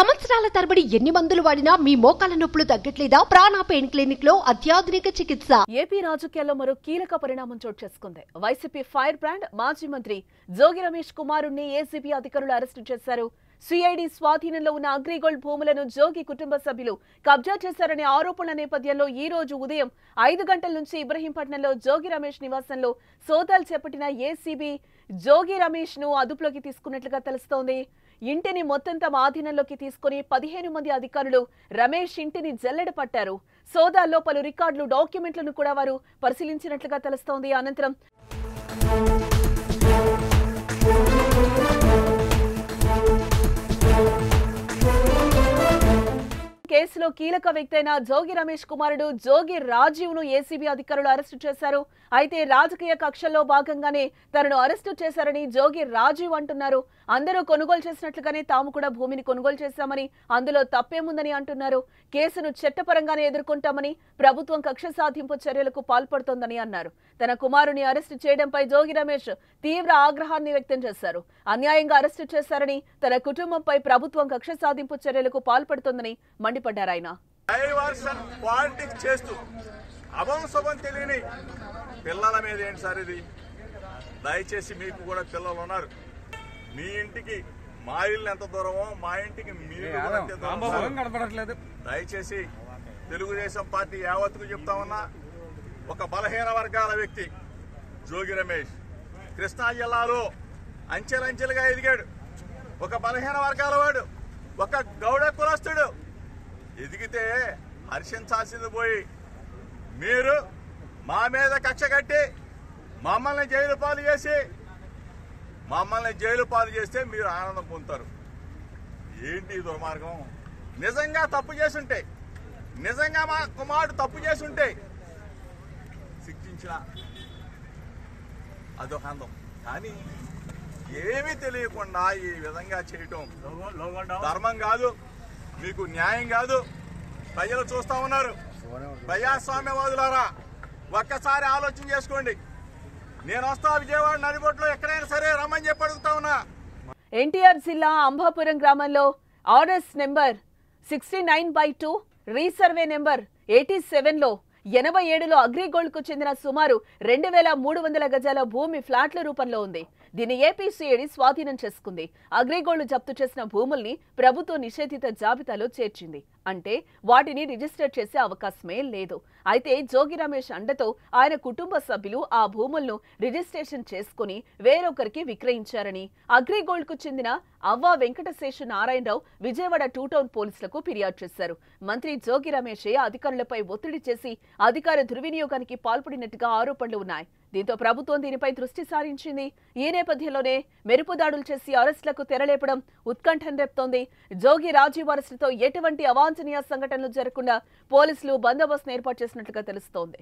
సంవత్సరాల తరబడి ఎన్ని మందులు వాడినా మీ మోకాల నొప్పులు తగ్గట్లేదా? ప్రాణ పెయిన్ క్లినిక్ లో అత్యాధునిక చికిత్స. ఏపీ రాజకీయాల్లో మరో కీలక పరిణామం చోటు చేసుకుంది. వైసీపీ ఫైర్ బ్రాండ్ మాజీ మంత్రి జోగి రమేష్ కుమారుణ్ణి ఏసీబీ అధికారులు అరెస్టు చేశారు. సిఐడి స్వాధీనంలో ఉన్న అగ్రిగోల్డ్ భూములను జోగి కుటుంబ సభ్యులు కబ్జా చేశారనే ఆరోపణల నేపథ్యంలో ఈ రోజు ఉదయం 5 గంటల నుంచి ఇబ్రహీంపట్నంలో జోగి రమేష్ నివాసంలో సోదాలు చేపట్టిన ఏసీబీ జోగి రమేష్ ను అదుపులోకి తీసుకున్నట్లుగా తెలుస్తోంది. ఇంటిని మొత్తం తమ ఆధీనంలోకి తీసుకుని 15 మంది అధికారులు రమేష్ ఇంటిని జల్లెడ పట్టారు. సోదాల్లో పలు రికార్డులు, డాక్యుమెంట్లను కూడా వారు పరిశీలించినట్లుగా తెలుస్తోంది. అనంతరం కేసులో కీలక వ్యక్తి అయిన జోగి రమేష్ కుమారుడు జోగి రాజీవ్ ను ఏసీబీ అధికారులు అరెస్టు చేశారు. అయితే రాజకీయ కక్షల్లో భాగంగానే తనను అరెస్టు చేశారని జోగి రాజీవ్ అంటున్నారు. అందరూ కొనుగోలు చేసినట్లుగానే తాము కూడా భూమిని కొనుగోలు చేశామని, అందులో తప్పేముందని అంటున్నారు. కేసును చట్టపరంగానే ఎదుర్కొంటామని, ప్రభుత్వం కక్ష సాధింపు చర్యలకు పాల్పడుతోందని అన్నారు. తన కుమారుని అరెస్టు చేయడంపై జోగి రమేష్ తీవ్ర ఆగ్రహాన్ని వ్యక్తం చేశారు. అన్యాయంగా అరెస్టు చేశారని, తన కుటుంబంపై ప్రభుత్వం కక్ష సాధింపు చర్యలకు పాల్పడుతోందని మండిపడ్డారు. ఆయన పిల్లల మీద ఏంటి సార్ ఇది? దయచేసి మీకు కూడా పిల్లలు ఉన్నారు. మీ ఇంటికి మా ఇల్లు ఎంత దూరమో మా ఇంటికి మీరు దయచేసి తెలుగుదేశం పార్టీ యావత్తుకు చెప్తా ఉన్నా, ఒక బలహీన వర్గాల వ్యక్తి జోగి రమేష్ కృష్ణా జిల్లాలో అంచెలంచెలుగా ఎదిగాడు. ఒక బలహీన వర్గాల వాడు, ఒక గౌడ కులస్తుడు ఎదిగితే హర్షించాల్సింది పోయి మీరు మా మీద కక్ష కట్టి మమ్మల్ని జైలు పాలు చేస్తే మీరు ఆనందం పొందుతారు. ఏంటి దుర్మార్గం? నిజంగా తప్పు చేసుంటే, నిజంగా మా కుమారుడు తప్పు చేసుంటే శిక్షించిన అదొక అందం. కానీ ఏమీ తెలియకుండా ఈ విధంగా చేయటం ధర్మం కాదు, మీకు న్యాయం కాదు. ప్రజలు చూస్తా ఉన్నారు. ప్రజాస్వామ్యవాదులారా, ఒక్కసారి ఆలోచన చేసుకోండి. నేను వస్తా విజయవాడ నడిబొట్లో ఎక్కడైనా సరే రమ్మని చెప్పి అడుగుతా ఉన్నా. ఎన్టీఆర్ జిల్లా అంబాపురం గ్రామంలో ఆర్ఎస్ నెంబర్ 69/2 రీసర్వే నెంబర్ 87లో 87లో అగ్రిగోల్డ్ కు చెందిన సుమారు 2300 గజాల భూమి ఫ్లాట్ల రూపంలో ఉంది. దీన్ని ఏపీ సిఐడి స్వాధీనం చేసుకుంది. అగ్రిగోల్డ్ జప్తు చేసిన భూముల్ని ప్రభుత్వ నిషేధిత జాబితాలో చేర్చింది. అంటే వాటిని రిజిస్టర్ చేసే అవకాశమే లేదు. అయితే జోగి రమేష్ అండతో ఆయన కుటుంబ సభ్యులు ఆ భూములను రిజిస్ట్రేషన్ చేసుకుని వేరొకరికి విక్రయించారని అగ్రిగోల్డ్ కు చెందిన అవ్వ వెంకటశేషు నారాయణరావు విజయవాడ 2 టౌన్ పోలీసులకు ఫిర్యాదు చేశారు. మంత్రి జోగి రమేషే అధికారులపై ఒత్తిడి చేసి అధికార దుర్వినియోగానికి పాల్పడినట్టుగా ఆరోపణలు ఉన్నాయి. దీంతో ప్రభుత్వం దీనిపై దృష్టి సారించింది. ఈ నేపథ్యంలోనే మెరుపు దాడులు చేసి అరెస్టులకు తెరలేపడం ఉత్కంఠం రేపుతోంది. జోగి రాజీవ్ అరెస్టుతో ఎటువంటి అవాంఛనీయ సంఘటనలు జరగకుండా పోలీసులు బందోబస్తు ఏర్పాటు చేసినట్లుగా తెలుస్తోంది.